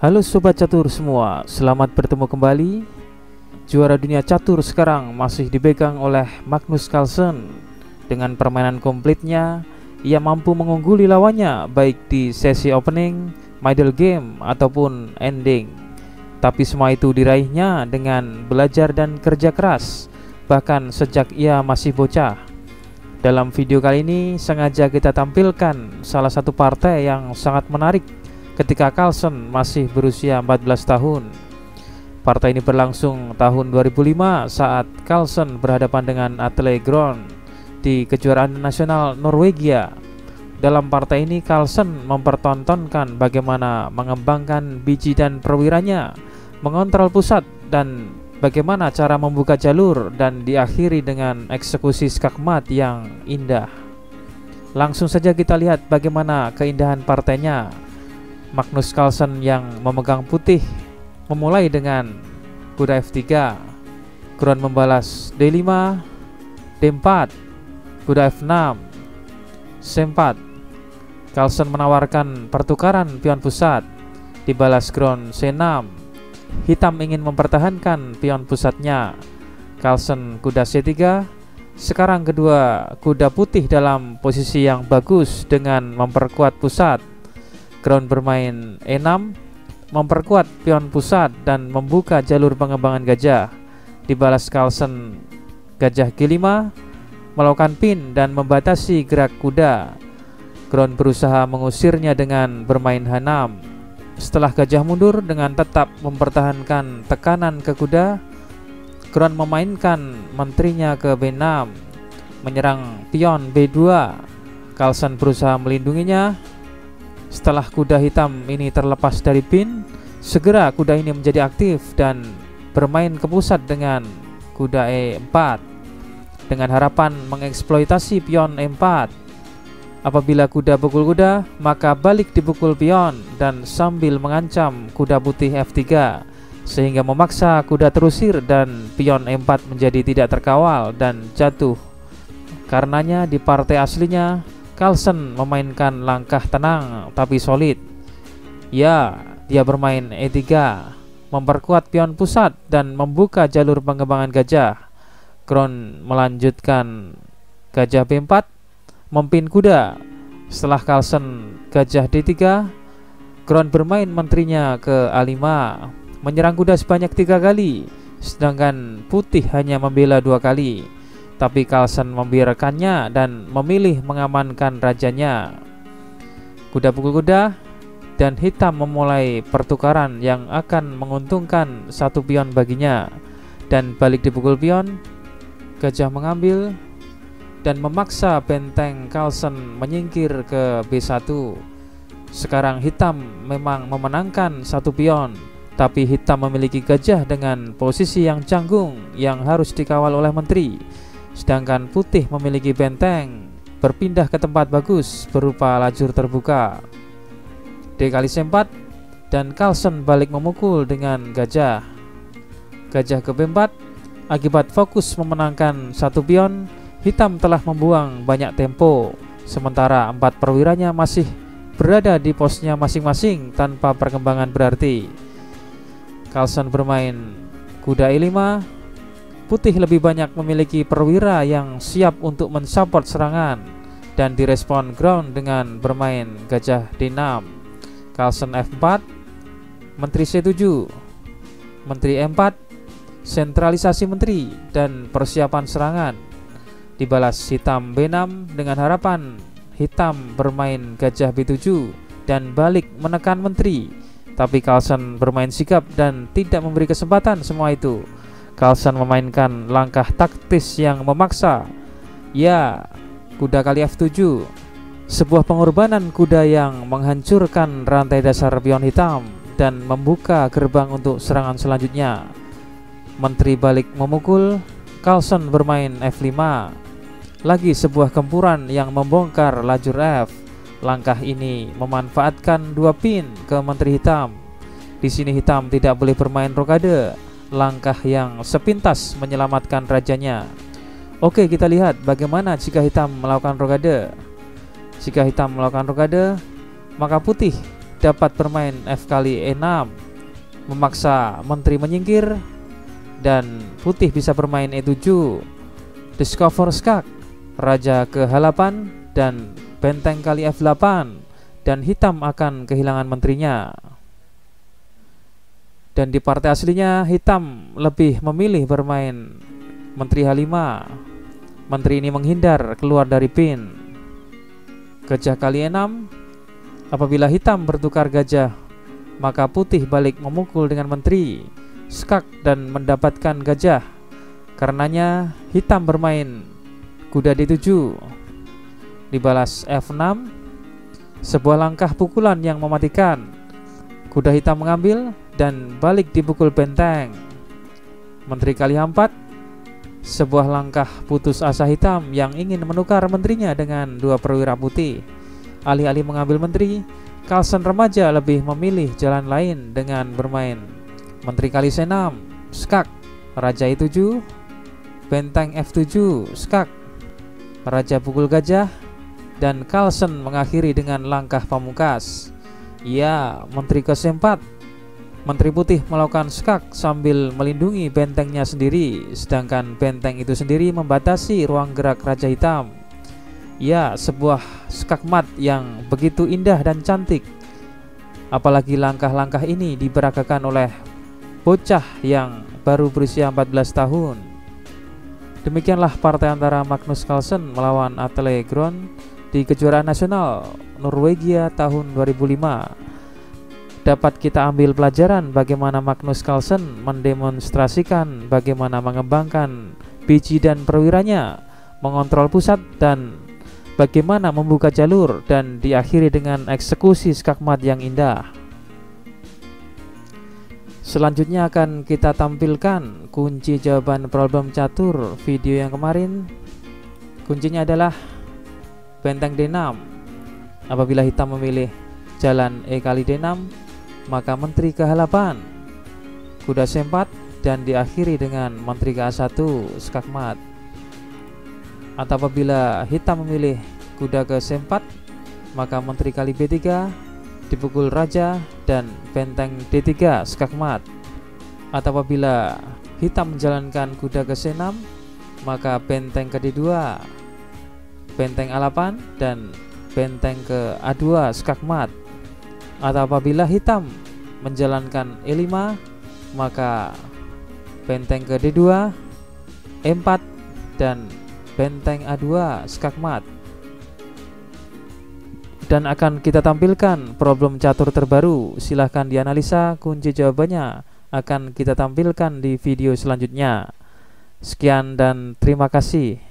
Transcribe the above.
Halo sobat catur semua, selamat bertemu kembali. Juara dunia catur sekarang masih dipegang oleh Magnus Carlsen. Dengan permainan komplitnya, ia mampu mengungguli lawannya baik di sesi opening, middle game, ataupun ending. Tapi semua itu diraihnya dengan belajar dan kerja keras, bahkan sejak ia masih bocah. Dalam video kali ini sengaja kita tampilkan salah satu partai yang sangat menarik ketika Carlsen masih berusia 14 tahun. Partai ini berlangsung tahun 2005 saat Carlsen berhadapan dengan Atle Grønn di kejuaraan nasional Norwegia. Dalam partai ini Carlsen mempertontonkan bagaimana mengembangkan biji dan perwiranya, mengontrol pusat, dan bagaimana cara membuka jalur, dan diakhiri dengan eksekusi skakmat yang indah. Langsung saja kita lihat bagaimana keindahan partainya. Magnus Carlsen yang memegang putih memulai dengan kuda F3, Grønn membalas D5, D4, kuda F6, C4. Carlsen menawarkan pertukaran pion pusat, dibalas Grønn C6. Hitam ingin mempertahankan pion pusatnya. Carlsen kuda C3. Sekarang kedua kuda putih dalam posisi yang bagus dengan memperkuat pusat. Grønn bermain E6, memperkuat pion pusat dan membuka jalur pengembangan gajah. Dibalas Carlsen gajah G5, melakukan pin dan membatasi gerak kuda. Grønn berusaha mengusirnya dengan bermain H6. Setelah gajah mundur dengan tetap mempertahankan tekanan ke kuda, Grønn memainkan menterinya ke B6, menyerang pion B2. Carlsen berusaha melindunginya. Setelah kuda hitam ini terlepas dari pin, segera kuda ini menjadi aktif dan bermain ke pusat dengan kuda E4 dengan harapan mengeksploitasi pion E4. Apabila kuda pukul kuda, maka balik dipukul pion dan sambil mengancam kuda putih F3 sehingga memaksa kuda terusir dan pion E4 menjadi tidak terkawal dan jatuh. Karenanya di partai aslinya Carlsen memainkan langkah tenang tapi solid. Ya, dia bermain E3, memperkuat pion pusat dan membuka jalur pengembangan gajah. Grønn melanjutkan gajah B4, mempin kuda. Setelah Carlsen gajah D3, Grønn bermain menterinya ke A5, menyerang kuda sebanyak 3 kali, sedangkan putih hanya membela 2 kali. Tapi Carlsen membiarkannya dan memilih mengamankan rajanya. Kuda pukul kuda dan hitam memulai pertukaran yang akan menguntungkan satu pion baginya. Dan balik dipukul pion, gajah mengambil dan memaksa benteng Carlsen menyingkir ke B1. Sekarang hitam memang memenangkan satu pion, tapi hitam memiliki gajah dengan posisi yang canggung yang harus dikawal oleh menteri. Sedangkan putih memiliki benteng berpindah ke tempat bagus berupa lajur terbuka. D kali C4 dan Carlsen balik memukul dengan gajah. Gajah ke B4. Akibat fokus memenangkan satu pion, hitam telah membuang banyak tempo, sementara 4 perwiranya masih berada di posnya masing-masing tanpa perkembangan berarti. Carlsen bermain kuda E5. Putih lebih banyak memiliki perwira yang siap untuk mensupport serangan dan direspon Grønn dengan bermain gajah D6. Carlsen F4, menteri C7, menteri E4, sentralisasi menteri dan persiapan serangan. Dibalas hitam B6 dengan harapan hitam bermain gajah B7 dan balik menekan menteri. Tapi Carlsen bermain sigap dan tidak memberi kesempatan semua itu. Carlsen memainkan langkah taktis yang memaksa. Ya, kuda kali F7, sebuah pengorbanan kuda yang menghancurkan rantai dasar pion hitam dan membuka gerbang untuk serangan selanjutnya. Menteri balik memukul, Carlsen bermain F5. Lagi sebuah gempuran yang membongkar lajur F. Langkah ini memanfaatkan 2 pin ke menteri hitam. Di sini hitam tidak boleh bermain rokade, langkah yang sepintas menyelamatkan rajanya. Oke, kita lihat bagaimana jika hitam melakukan rokade. Jika hitam melakukan rokade, maka putih dapat bermain F kali E6, memaksa menteri menyingkir, dan putih bisa bermain E7, discover skak, raja ke H8, dan benteng kali F8, dan hitam akan kehilangan menterinya. Dan di partai aslinya hitam lebih memilih bermain menteri H5. Menteri ini menghindar keluar dari pin. Gajah kali E6. Apabila hitam bertukar gajah, maka putih balik memukul dengan menteri, skak, dan mendapatkan gajah. Karenanya hitam bermain kuda D7, dibalas F6, sebuah langkah pukulan yang mematikan. Kuda hitam mengambil dan balik dipukul benteng. Menteri kali H4, sebuah langkah putus asa hitam yang ingin menukar menterinya dengan dua perwira putih. Alih-alih mengambil menteri, Carlsen remaja lebih memilih jalan lain dengan bermain menteri kali C6, skak, raja E7, benteng F7, skak, raja pukul gajah, dan Carlsen mengakhiri dengan langkah pamungkas. Ya, menteri ke C4. Menteri putih melakukan skak sambil melindungi bentengnya sendiri, sedangkan benteng itu sendiri membatasi ruang gerak raja hitam. Ya, sebuah skakmat yang begitu indah dan cantik. Apalagi langkah-langkah ini diberagakan oleh bocah yang baru berusia 14 tahun. Demikianlah partai antara Magnus Carlsen melawan Atle Grön di kejuaraan nasional Norwegia tahun 2005. Dapat kita ambil pelajaran bagaimana Magnus Carlsen mendemonstrasikan bagaimana mengembangkan biji dan perwiranya, mengontrol pusat, dan bagaimana membuka jalur, dan diakhiri dengan eksekusi skakmat yang indah. Selanjutnya akan kita tampilkan kunci jawaban problem catur video yang kemarin. Kuncinya adalah benteng D6. Apabila hitam memilih jalan E kali D6, maka menteri ke H8, kuda C4, dan diakhiri dengan menteri ke A1, skakmat. Atau apabila hitam memilih kuda ke C4, maka menteri kali B3, dipukul raja, dan benteng D3, skakmat. Atau apabila hitam menjalankan kuda ke C6, maka benteng ke D2, benteng A8, dan benteng ke A2, skakmat. Atau apabila hitam menjalankan E5, maka benteng ke D2, E4, dan benteng A2, skakmat. Dan akan kita tampilkan problem catur terbaru. Silahkan dianalisa, kunci jawabannya akan kita tampilkan di video selanjutnya. Sekian dan terima kasih.